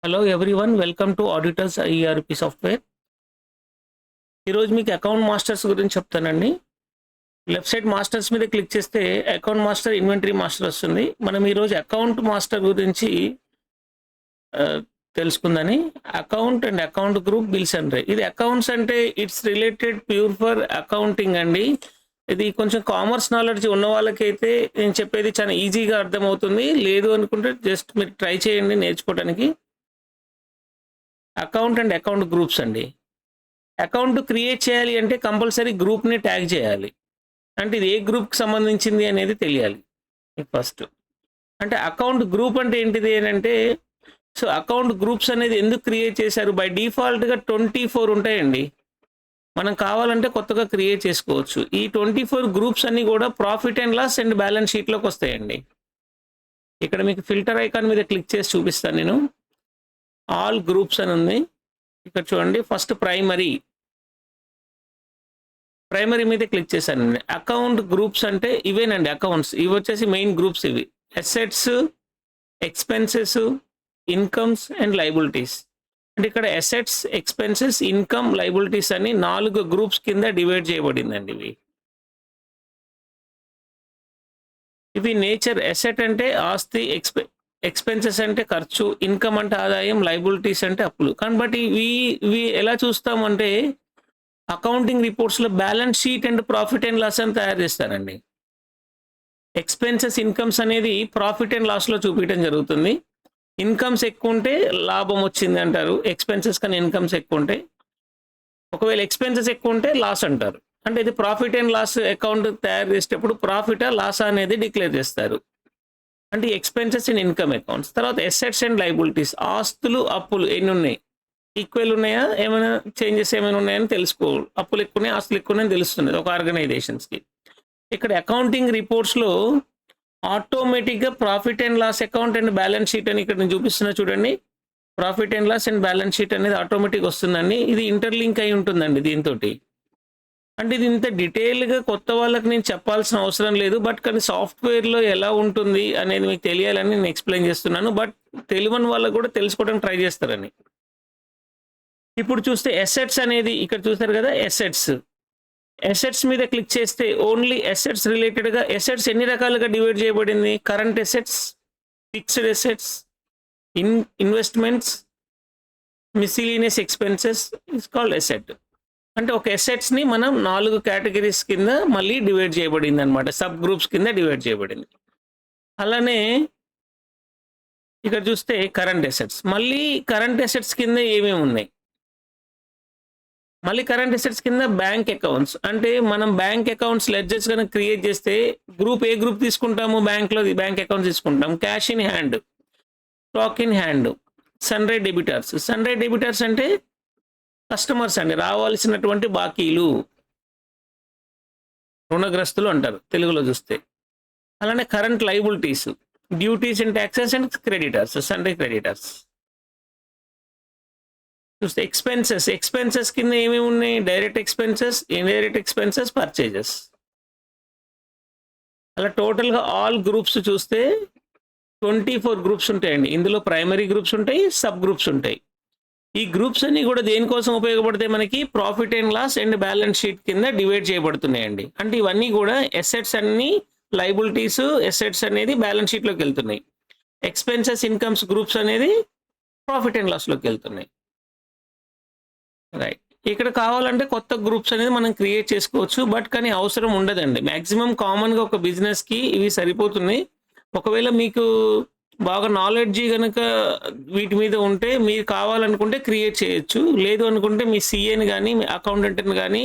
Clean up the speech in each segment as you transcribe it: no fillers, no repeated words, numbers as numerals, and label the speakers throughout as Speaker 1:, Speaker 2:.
Speaker 1: Hello everyone, welcome to auditors ERP software. ఈరోజు మీకు account masters గురించి చెప్తానండి. లెఫ్ట్ సైడ్ మాస్టర్స్ మీద క్లిక్ చేస్తే అకౌంట్ మాస్టర్, ఇన్వెంటరీ మాస్టర్ వస్తుంది. మనం ఈరోజు అకౌంట్ మాస్టర్ గురించి తెలుసుకుందని. Account and account group, bills and ఇది అకౌంట్స్ అంటే it's related pure for accounting అండి. ఇది కొంచెం కామర్స్ నాలెడ్జ్ ఉన్న వాళ్ళకైతే నేను చెప్పేది చాలా ఈజీగా అర్థమవుతుంది. లేదు అనుకుంటే జస్ట్ మీరు ట్రై చేయండి నేర్చుకోవడానికి. అకౌంట్ అండ్ అకౌంట్ గ్రూప్స్ అండి. అకౌంట్ క్రియేట్ చేయాలి అంటే కంపల్సరీ గ్రూప్ని ట్యాగ్ చేయాలి. అంటే ఇది ఏ గ్రూప్కి సంబంధించింది అనేది తెలియాలి ఫస్ట్. అంటే అకౌంట్ గ్రూప్ అంటే ఏంటిది అంటే, సో అకౌంట్ గ్రూప్స్ అనేది ఎందుకు క్రియేట్ చేశారు? బై డిఫాల్ట్గా 24 ఉంటాయండి. మనం కావాలంటే కొత్తగా క్రియేట్ చేసుకోవచ్చు. ఈ 24 గ్రూప్స్ అన్ని కూడా profit and loss and balance షీట్లోకి వస్తాయండి. ఇక్కడ మీకు ఫిల్టర్ ఐకాన్ మీద క్లిక్ చేసి చూపిస్తాను నేను. ఆల్ గ్రూప్స్ అని ఉంది. ఇక్కడ చూడండి, ఫస్ట్ ప్రైమరీ మీద క్లిక్ చేశానండి. అకౌంట్ గ్రూప్స్ అంటే ఇవేనండి అకౌంట్స్. ఇవి వచ్చేసి మెయిన్ గ్రూప్స్. ఇవి assets, expenses, incomes and liabilities. అంటే ఇక్కడ అసెట్స్, ఎక్స్పెన్సెస్, ఇన్కమ్, లైబిలిటీస్ అని 4 గ్రూప్స్ కింద డివైడ్ చేయబడిందండి. ఇవి నేచర్. అసెట్ అంటే ఆస్తి, ఎక్స్పెన్సెస్ అంటే ఖర్చు, ఇన్కమ్ అంటే ఆదాయం, లైబిలిటీస్ అంటే అప్పులు. కాబట్టి ఇవి ఎలా చూస్తామంటే అకౌంటింగ్ రిపోర్ట్స్లో balance sheet and profit and loss అని తయారు చేస్తారండి. ఎక్స్పెన్సెస్, ఇన్కమ్స్ అనేది ప్రాఫిట్ అండ్ లాస్లో చూపించడం జరుగుతుంది. ఇన్కమ్స్ ఎక్కువ ఉంటే లాభం వచ్చింది అంటారు, ఎక్స్పెన్సెస్ కానీ ఇన్కమ్స్ ఎక్కువ ఉంటే. ఒకవేళ ఎక్స్పెన్సెస్ ఎక్కువ ఉంటే లాస్ అంటారు. అంటే ఇది ప్రాఫిట్ అండ్ లాస్ అకౌంట్ తయారు చేసేటప్పుడు ప్రాఫిటా లాసా అనేది డిక్లేర్ చేస్తారు. అంటే ఎక్స్పెన్సెస్ అండ్ ఇన్కమ్ అకౌంట్స్. తర్వాత అసెట్స్ అండ్ లైబిలిటీస్, ఆస్తులు, అప్పులు ఎన్ని ఉన్నాయి, ఈక్వల్ ఉన్నాయా, ఏమైనా చేంజెస్ ఏమైనా ఉన్నాయని తెలుసుకోవాలి. అప్పులు ఎక్కువ ఉన్నాయి, ఆస్తులు ఎక్కువ ఉన్నాయని తెలుస్తుంది ఒక ఆర్గనైజేషన్స్కి. ఇక్కడ అకౌంటింగ్ రిపోర్ట్స్లో ఆటోమేటిక్గా profit and loss account and balance sheet అని ఇక్కడ నేను చూపిస్తున్నా చూడండి. Profit and loss and balance sheet అనేది ఆటోమేటిక్ వస్తుందండి. ఇది ఇంటర్లింక్ అయి ఉంటుందండి దీంతో. అంటే ఇది ఇంత డీటెయిల్గా కొత్త వాళ్ళకి నేను చెప్పాల్సిన అవసరం లేదు. బట్ కానీ సాఫ్ట్వేర్లో ఎలా ఉంటుంది అనేది మీకు తెలియాలని నేను ఎక్స్ప్లెయిన్ చేస్తున్నాను. బట్ తెలియని వాళ్ళకు కూడా తెలుసుకోవడానికి ట్రై చేస్తారని. ఇప్పుడు చూస్తే అసెట్స్ అనేది ఇక్కడ చూస్తారు కదా, అసెట్స్ మీద క్లిక్ చేస్తే ఓన్లీ అసెట్స్ రిలేటెడ్గా అసెట్స్ ఎన్ని రకాలుగా డివైడ్ చేయబడింది? Current assets, fixed assets, investments, miscellaneous expenses is called asset. అంటే ఒక అసెట్స్ని మనం 4 కేటగిరీస్ కింద మళ్ళీ డివైడ్ చేయబడింది అనమాట, సబ్ గ్రూప్స్ కింద డివైడ్ చేయబడింది. అలానే ఇక్కడ చూస్తే కరెంట్ అసెట్స్, మళ్ళీ కరెంట్ అసెట్స్ కింద ఏమేమి ఉన్నాయి? మళ్ళీ కరెంట్ అసెట్స్ కింద బ్యాంక్ అకౌంట్స్. అంటే మనం బ్యాంక్ అకౌంట్స్ లెడ్జర్స్ కనుక క్రియేట్ చేస్తే ఏ గ్రూప్ తీసుకుంటాము? బ్యాంక్లో బ్యాంక్ అకౌంట్స్ తీసుకుంటాం. Cash in hand, stock in hand, Sunray debtors అంటే కస్టమర్స్ అండి, రావాల్సినటువంటి బాకీలు, రుణగ్రస్తులు అంటారు తెలుగులో చూస్తే. అలానే current liabilities, duties and taxes and creditors, Sunray creditors. చూస్తే ఎక్స్పెన్సెస్ కింద ఏమేమి ఉన్నాయి? Direct expenses, indirect expenses, purchases. అలా టోటల్గా ఆల్ గ్రూప్స్ చూస్తే 24 గ్రూప్స్ ఉంటాయండి. ఇందులో ప్రైమరీ గ్రూప్స్ ఉంటాయి, సబ్ గ్రూప్స్ ఉంటాయి. ఈ గ్రూప్స్ అన్ని కూడా దేనికోసం ఉపయోగపడతాయి? మనకి profit and loss and balance sheet కింద డివైడ్ చేయబడుతున్నాయండి. అంటే ఇవన్నీ కూడా అసెట్స్ అన్ని, లైబిలిటీస్, అసెట్స్ అనేది బ్యాలెన్స్ షీట్లోకి వెళ్తున్నాయి. ఎక్స్పెన్సెస్, ఇన్కమ్స్ గ్రూప్స్ అనేది ప్రాఫిట్ అండ్ లాస్లోకి వెళ్తున్నాయి. రైట్. ఇక్కడ కావాలంటే కొత్త గ్రూప్స్ అనేది మనం క్రియేట్ చేసుకోవచ్చు. బట్ కానీ అవసరం ఉండదండి. మ్యాక్సిమం కామన్గా ఒక బిజినెస్కి ఇవి సరిపోతున్నాయి. ఒకవేళ మీకు బాగా నాలెడ్జ్ కనుక వీటి మీద ఉంటే మీరు కావాలనుకుంటే క్రియేట్ చేయొచ్చు. లేదు అనుకుంటే మీ సిఏని కానీ మీ అకౌంటెంట్ని కానీ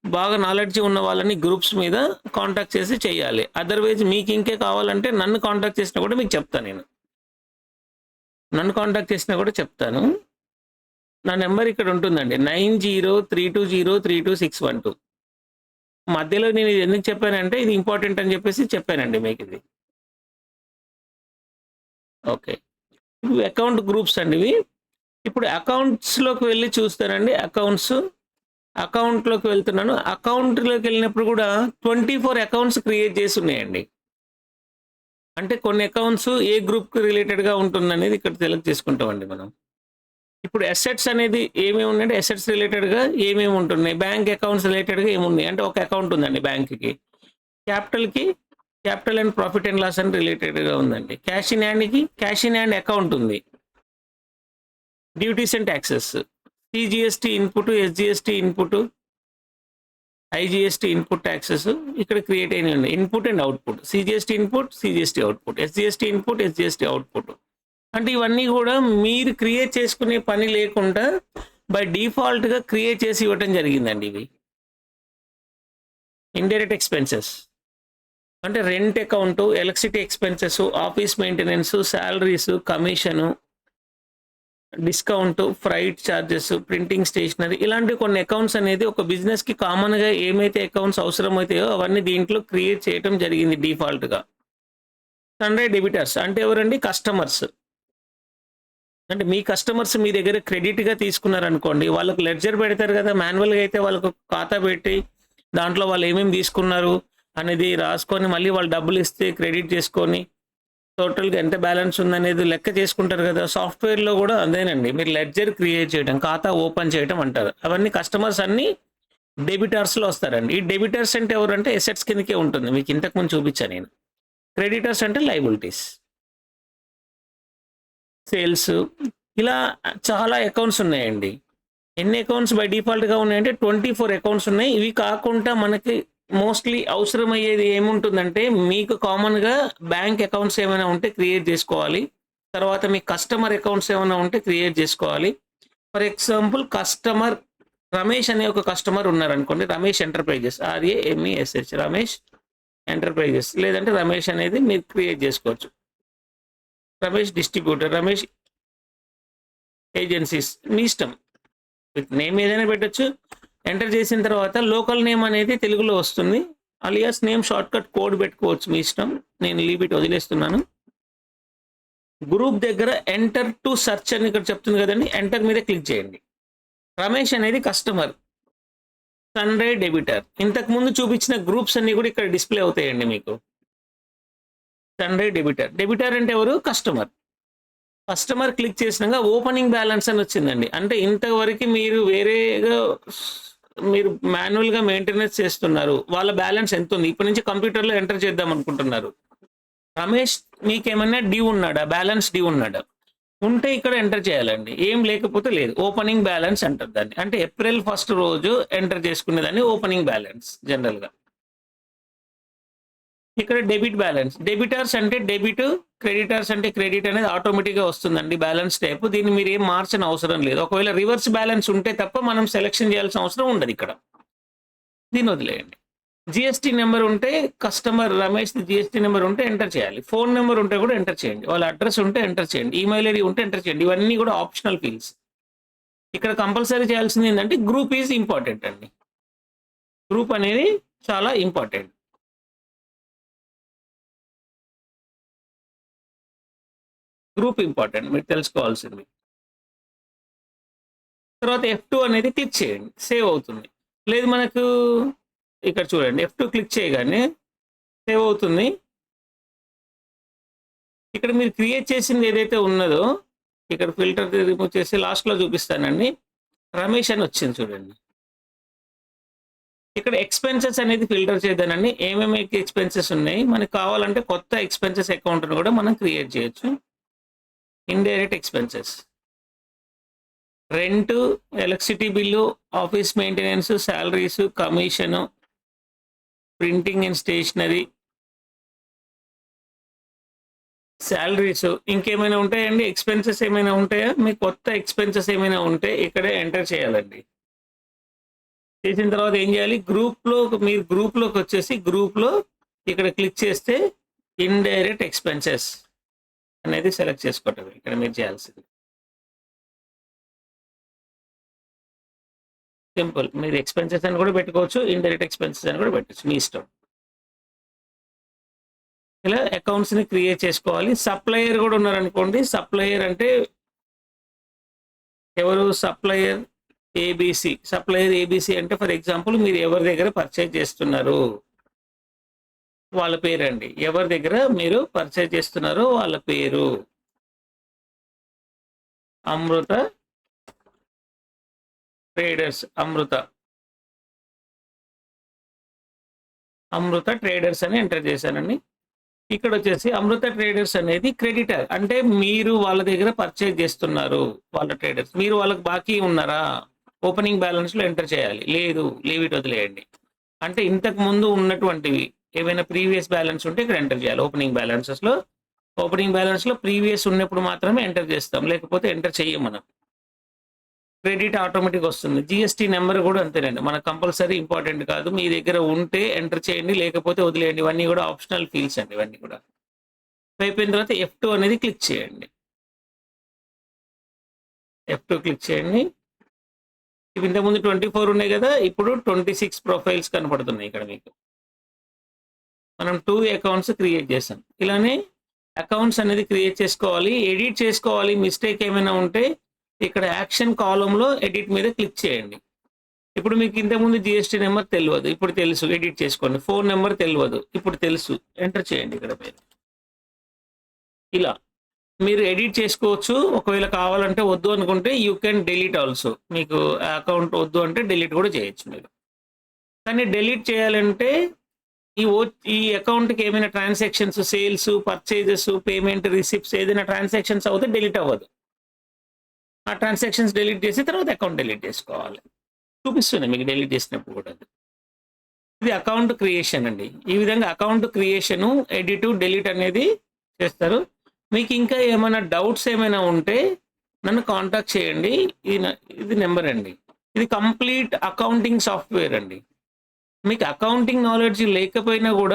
Speaker 1: బాగా నాలెడ్జ్ ఉన్న వాళ్ళని గ్రూప్స్ మీద కాంటాక్ట్ చేసి చేయాలి. అదర్వైజ్ మీకు ఇంకే కావాలంటే నన్ను కాంటాక్ట్ చేసినా కూడా మీకు చెప్తాను. నా నెంబర్ ఇక్కడ ఉంటుందండి, 9032032612. మధ్యలో నేను ఇది ఎందుకు చెప్పానంటే ఇది ఇంపార్టెంట్ అని చెప్పేసి చెప్పానండి మీకు ఇది. ఓకే, ఇవి అకౌంట్ గ్రూప్స్ అండి ఇవి. ఇప్పుడు అకౌంట్స్లోకి వెళ్ళి చూస్తానండి. అకౌంట్లోకి వెళ్తున్నాను. అకౌంట్లోకి వెళ్ళినప్పుడు కూడా 24 అకౌంట్స్ క్రియేట్ చేసి ఉన్నాయండి. అంటే కొన్ని అకౌంట్స్ ఏ గ్రూప్కి రిలేటెడ్గా ఉంటుందనేది ఇక్కడ సెలెక్ట్ చేసుకుంటామండి మనం. ఇప్పుడు అసెట్స్ అనేది ఏమేమి ఉన్నాయంటే అసెట్స్ రిలేటెడ్గా ఏమేమి ఉంటున్నాయి, బ్యాంక్ అకౌంట్స్ రిలేటెడ్గా ఏమున్నాయి అంటే ఒక అకౌంట్ ఉందండి బ్యాంక్కి. Capital and profit and loss అని రిలేటెడ్గా ఉందండి. క్యాష్ ఇన్ హ్యాండ్ అకౌంట్ ఉంది. Duties and taxes, CGST input, SGST input, IGST input taxes ఇక్కడ క్రియేట్ అయినాయి. Input and output, CGST input, CGST output, SGST input, SGST output. అంటే ఇవన్నీ కూడా మీరు క్రియేట్ చేసుకునే పని లేకుండా బై డిఫాల్ట్గా క్రియేట్ చేసి ఇవ్వటం జరిగిందండి. ఇవి ఇండైరెక్ట్ ఎక్స్పెన్సెస్ అంటే rent account, electricity expenses, office maintenance, salaries, commission, discount, freight charges, printing stationery, ఇలాంటి కొన్ని అకౌంట్స్ అనేది ఒక బిజినెస్కి కామన్గా ఏమైతే అకౌంట్స్ అవసరమవుతాయో అవన్నీ దీంట్లో క్రియేట్ చేయడం జరిగింది డిఫాల్ట్గా. సన్రే డెబిటర్స్ అంటే ఎవరండి? కస్టమర్స్. అంటే మీ కస్టమర్స్ మీ దగ్గర క్రెడిట్గా తీసుకున్నారనుకోండి, వాళ్ళకు లెడ్జర్ పెడతారు కదా, మాన్యువల్గా అయితే వాళ్ళకు ఖాతా పెట్టి దాంట్లో వాళ్ళు ఏమేమి తీసుకున్నారు అనేది రాసుకొని మళ్ళీ వాళ్ళు డబ్బులు ఇస్తే క్రెడిట్ చేసుకొని టోటల్గా ఎంత బ్యాలెన్స్ ఉందనేది లెక్క చేసుకుంటారు కదా. సాఫ్ట్వేర్లో కూడా అదేనండి, మీరు లెడ్జర్ క్రియేట్ చేయడం, ఖాతా ఓపెన్ చేయడం అంటారు. అవన్నీ కస్టమర్స్ అన్ని డెబిటర్స్లో వస్తారండి. ఈ డెబిటర్స్ అంటే ఎవరంటే ఎసెట్స్ కిందకే ఉంటుంది, మీకు ఇంతకుముందు చూపించాను నేను. క్రెడిటర్స్ అంటే లయబిలిటీస్, సేల్స్, ఇలా చాలా అకౌంట్స్ ఉన్నాయండి. ఎన్ని అకౌంట్స్ బై డిఫాల్ట్గా ఉన్నాయంటే 24 అకౌంట్స్ ఉన్నాయి. ఇవి కాకుండా మనకి మోస్ట్లీ అవసరమయ్యేది ఏముంటుందంటే మీకు కామన్గా బ్యాంక్ అకౌంట్స్ ఏమైనా ఉంటే క్రియేట్ చేసుకోవాలి. తర్వాత మీ కస్టమర్ అకౌంట్స్ ఏమైనా ఉంటే క్రియేట్ చేసుకోవాలి. ఫర్ ఎగ్జాంపుల్ కస్టమర్ రమేష్ అనే ఒక కస్టమర్ ఉన్నారనుకోండి, Ramesh enterprises, RAMESH, Ramesh enterprises, లేదంటే రమేష్ అనేది మీరు క్రియేట్ చేసుకోవచ్చు. రమేష్ డిస్ట్రిబ్యూటర్, రమేష్ ఏజెన్సీస్, మీ ఇష్టం, నేమ్ ఏదైనా పెట్టచ్చు. ఎంటర్ చేసిన తర్వాత లోకల్ నేమ్ అనేది తెలుగులో వస్తుంది, alias name short cut code పెట్టుకోవచ్చు, మీ ఇష్టం. నేను లీవ్ ఇట్ వదిలేస్తున్నాను. గ్రూప్ దగ్గర ఎంటర్ టు సెర్చ్ అని ఇక్కడ చెప్తుంది కదండి, ఎంటర్ మీద క్లిక్ చేయండి. రమేష్ అనేది కస్టమర్, సన్రే డెబిటర్. ఇంతకు ముందు చూపించిన గ్రూప్స్ అన్ని కూడా ఇక్కడ డిస్ప్లే అవుతాయండి మీకు. సన్రే డెబిటర్ అంటే ఎవరు? కస్టమర్ క్లిక్ చేసినాక ఓపెనింగ్ బ్యాలెన్స్ అని వచ్చిందండి. అంటే ఇంతవరకు మీరు వేరేగా మీరు మాన్యువల్గా మెయింటెనెన్స్ చేస్తున్నారు, వాళ్ళ బ్యాలెన్స్ ఎంత ఉంది, ఇప్పటి నుంచి కంప్యూటర్లో ఎంటర్ చేద్దాం అనుకుంటున్నారు. రమేష్ మీకేమన్నా డ్యూ ఉన్నాడా, బ్యాలెన్స్ డ్యూ ఉన్నాడా, ఉంటే ఇక్కడ ఎంటర్ చేయాలండి, ఏం లేకపోతే లేదు. ఓపెనింగ్ బ్యాలెన్స్ అంటారు దాన్ని. అంటే April 1 రోజు ఎంటర్ చేసుకునేదాన్ని ఓపెనింగ్ బ్యాలెన్స్ జనరల్గా. ఇక్కడ డెబిట్ బ్యాలెన్స్, డెబిటర్స్ అంటే డెబిట్, క్రెడిటర్స్ అంటే క్రెడిట్ అనేది ఆటోమేటిక్గా వస్తుందండి బ్యాలెన్స్ టైప్. దీన్ని మీరు ఏం మార్చిన అవసరం లేదు. ఒకవేళ రివర్స్ బ్యాలెన్స్ ఉంటే తప్ప మనం సెలెక్షన్ చేయాల్సిన అవసరం ఉండదు ఇక్కడ, దీన్ని వదిలేయండి. జిఎస్టీ నెంబర్ ఉంటే కస్టమర్ రమేష్ జిఎస్టీ నెంబర్ ఉంటే ఎంటర్ చేయాలి. ఫోన్ నెంబర్ ఉంటే కూడా ఎంటర్ చేయండి, వాళ్ళ అడ్రస్ ఉంటే ఎంటర్ చేయండి, ఈమెయిల్ ఐడి ఉంటే ఎంటర్ చేయండి. ఇవన్నీ కూడా ఆప్షనల్ ఫీల్డ్స్. ఇక్కడ కంపల్సరీ చేయాల్సింది ఏంటంటే గ్రూప్ ఈజ్ ఇంపార్టెంట్ అండి. గ్రూప్ అనేది చాలా ఇంపార్టెంట్. గ్రూప్ ఇంపార్టెంట్ మీరు తెలుసుకోవాల్సింది. తర్వాత F2 అనేది క్లిక్ చేయండి, సేవ్ అవుతుంది. లేదు మనకు ఇక్కడ చూడండి, F2 క్లిక్ చేయగానే సేవ్ అవుతుంది. ఇక్కడ మీరు క్రియేట్ చేసింది ఏదైతే ఉన్నదో ఇక్కడ ఫిల్టర్ రిమూవ్ చేసి లాస్ట్లో చూపిస్తానండి. రమేష్ అని వచ్చింది చూడండి. ఇక్కడ ఎక్స్పెన్సెస్ అనేది ఫిల్టర్ చేద్దానండి. ఏమేమి ఎక్స్పెన్సెస్ ఉన్నాయి మనకు కావాలంటే కొత్త ఎక్స్పెన్సెస్ అకౌంట్ని కూడా మనం క్రియేట్ చేయొచ్చు. Indirect expenses, rent, electricity bill, office maintenance, salaries, commission, printing and stationery, salaries. ఇంకేమైనా ఉంటాయండి ఎక్స్పెన్సెస్? ఏమైనా ఉంటాయా? మీకు కొత్త ఎక్స్పెన్సెస్ ఏమైనా ఉంటే ఇక్కడే ఎంటర్ చేయాలండి. చేసిన తర్వాత ఏం చేయాలి, మీరు గ్రూప్లోకి వచ్చేసి గ్రూప్లో ఇక్కడ క్లిక్ చేస్తే ఇండైరెక్ట్ ఎక్స్పెన్సెస్ అనేది సెలెక్ట్ చేసుకోవటం ఇక్కడ మీరు చేయాల్సింది. సింపుల్, మీరు ఎక్స్పెన్సెస్ అని కూడా పెట్టుకోవచ్చు, ఇండైరెక్ట్ ఎక్స్పెన్సెస్ అని కూడా పెట్టచ్చు, మీ ఇష్టం. ఇలా అకౌంట్స్ని క్రియేట్ చేసుకోవాలి. సప్లయర్ కూడా ఉన్నారనుకోండి. సప్లయర్ అంటే ఎవరు? Supplier ABC. సప్లయర్ ఏబిసి అంటే ఫర్ ఎగ్జాంపుల్ మీరు ఎవరి దగ్గర పర్చేజ్ చేస్తున్నారు వాళ్ళ పేరండి. ఎవరి దగ్గర మీరు పర్చేజ్ చేస్తున్నారో వాళ్ళ పేరు. అమృత ట్రేడర్స్ అమృత ట్రేడర్స్ అని ఎంటర్ చేశానండి. ఇక్కడ వచ్చేసి అమృత ట్రేడర్స్ అనేది క్రెడిటర్, అంటే మీరు వాళ్ళ దగ్గర పర్చేజ్ చేస్తున్నారు. వాళ్ళ ట్రేడర్స్ మీరు వాళ్ళకి బాకీ ఉన్నారా, ఓపెనింగ్ బ్యాలెన్స్ లో ఎంటర్ చేయాలి. లేదు, లీవ్ ఇట్, వదిలేయండి. అంటే ఇంతకు ముందు ఉన్నటువంటివి ఏమైనా ప్రీవియస్ బ్యాలెన్స్ ఉంటే ఇక్కడ ఎంటర్ చేయాలి. ఓపెనింగ్ బ్యాలెన్స్ లో ప్రీవియస్ ఉన్నప్పుడు మాత్రమే ఎంటర్ చేస్తాం, లేకపోతే ఎంటర్ చెయ్యం మనం. క్రెడిట్ ఆటోమేటిక్ వస్తుంది. జిఎస్టీ నెంబర్ కూడా అంతేనండి, మనకు కంపల్సరీ ఇంపార్టెంట్ కాదు. మీ దగ్గర ఉంటే ఎంటర్ చేయండి, లేకపోతే వదిలేయండి. ఇవన్నీ కూడా ఆప్షనల్ ఫీల్డ్స్ అండి. ఇవన్నీ కూడా అయిపోయిన తర్వాత F2 అనేది క్లిక్ చేయండి. F2 క్లిక్ చేయండి. ఇవి ఇంతకుముందు 24 ఉన్నాయి కదా, ఇప్పుడు 26 ప్రొఫైల్స్ కనపడుతున్నాయి ఇక్కడ మీకు. మనం 2 అకౌంట్స్ క్రియేట్ చేసాం. ఇలానే అకౌంట్స్ అనేది క్రియేట్ చేసుకోవాలి, ఎడిట్ చేసుకోవాలి. మిస్టేక్ ఏమైనా ఉంటే ఇక్కడ యాక్షన్ కాలంలో ఎడిట్ మీద క్లిక్ చేయండి. ఇప్పుడు మీకు ఇంతకుముందు జిఎస్టీ నెంబర్ తెలియదు, ఇప్పుడు తెలుసు, ఎడిట్ చేసుకోండి. ఫోన్ నెంబర్ తెలియదు, ఇప్పుడు తెలుసు, ఎంటర్ చేయండి ఇక్కడ మీరు. ఇలా మీరు ఎడిట్ చేసుకోవచ్చు. ఒకవేళ కావాలంటే, వద్దు అనుకుంటే యూ కెన్ డిలీట్ ఆల్సో. మీకు అకౌంట్ వద్దు అంటే డిలీట్ కూడా చేయొచ్చు మీరు. కానీ డిలీట్ చేయాలంటే ఈ అకౌంట్కి ఏమైనా transactions, sales, purchases, payment, receipts ఏదైనా ట్రాన్సాక్షన్స్ అవుతే డిలీట్ అవ్వదు. ఆ ట్రాన్సాక్షన్స్ డిలీట్ చేసి తర్వాత అకౌంట్ డిలీట్ చేసుకోవాలి. చూపిస్తుంది మీకు డిలీట్ చేసినప్పుడు కూడా. ఇది అకౌంట్ క్రియేషన్ అండి. ఈ విధంగా అకౌంట్ క్రియేషను, ఎడిట్, డిలీట్ అనేది చేస్తారు. మీకు ఇంకా ఏమైనా డౌట్స్ ఏమైనా ఉంటే నన్ను కాంటాక్ట్ చేయండి. ఇది నెంబర్ అండి. ఇది కంప్లీట్ అకౌంటింగ్ సాఫ్ట్వేర్ అండి. మీకు అకౌంటింగ్ నాలెడ్జ్ లేకపోయినా కూడా